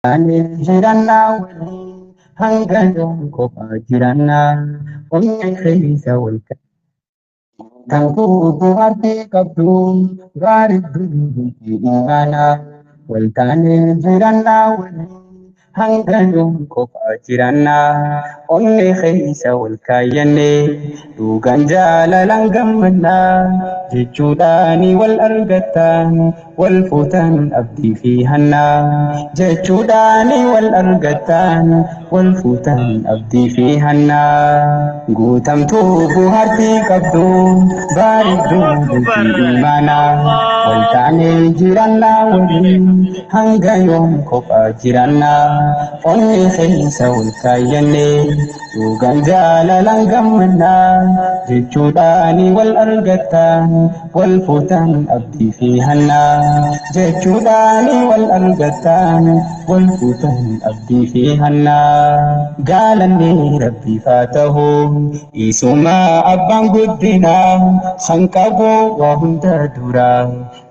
Ani jiranna wali hangayoon kophaa jiranna onnee keessa wal tankuu bu'aartee qabdu gaarii durii imaana wal taanee jiranna wali hangayoon kophaa jiranna onnee keessa wal kaayyannee dhugaan jaalalaan gammannaa jechuudhaani wal argattan wal fuutan abdii fi hannaa jechuudhaani wal argattan wal fuutan abdii fi hannaa guutamtuu bu'aartii qabdu bareedduu bultii imaanaa wal taanee jirannaa waliin hanga yoom kophaa jirannaa onnee keessa wal kaayyannee dhugaan jaalalaan gammannaa jechuudhaani wal argattan wal fuutan abdii fi hannaa jechuudhaani wal argattan wal fuutan abdii fi hannaa gaalannee rabbiif haa ta'u isumaa abbaan guddinaa hanqaboo waa hunda duraa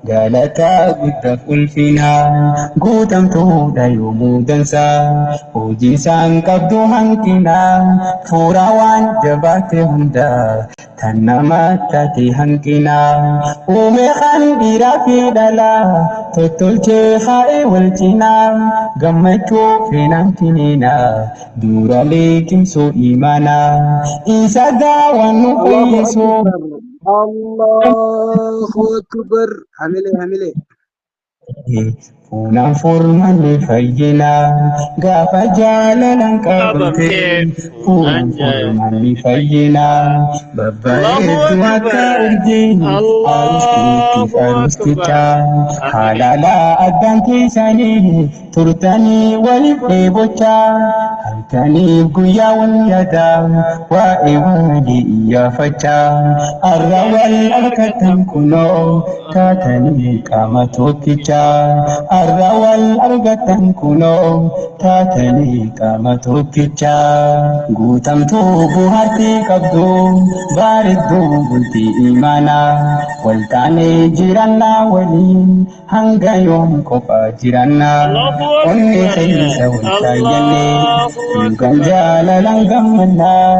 galataa guddaaf ulfinaa guutamtuudha yoomuu dansaa hojii isaan qabdu hanqinaa fuuraa waan jabaate hundaa tan namaatti hanqinaa uumee kan dhiiraa fi dhalaa tottolchee haa'ee wal cinaa gammachuu feenaan kiniinaa duuralee cimsuu imaanaa isa gaawwan nu fayyisuu. Allahu Akbar. Hamile. Fuunaan furmanni fayyinaa gaafa jaalalaan qabamte fuunaan furmanni fayyinaa babbareedduu akka urjiin arustiitiif arustichaa haalaalaa addaan keessanii turtanii waliif dheebochaa halkaniif guyyaa wal yaadaa waa'ee walii iyyaafachaa arra wal argatan kunoo taatanii qaama tokkichaa arra wal argatan kunoo taatanii qaama tokkichaa guutamtuu bu'aartii qabdu bareedduu bultii imaanaa wal taanee jirannaa waliin hanga yoom kophaa jirannaa onnee keessa wal kaayyannee dhugaan jaalalaan gammannaa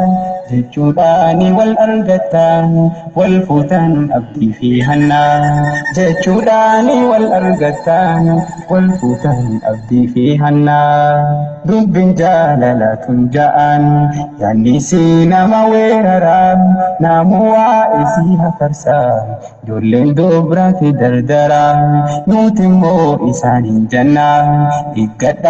jechuudhaani wal argattan wal fuutan abdii fi hannaa jechuudhaani wal argattan wal fuutan abdii fi hannaa dubbiin jaalalaatun ja'an yaannisi nama weeraraan namu waa isii hafarsaa ijoolleen dubraati dardaraa nuti immoo isaaniin jannaa eeggadha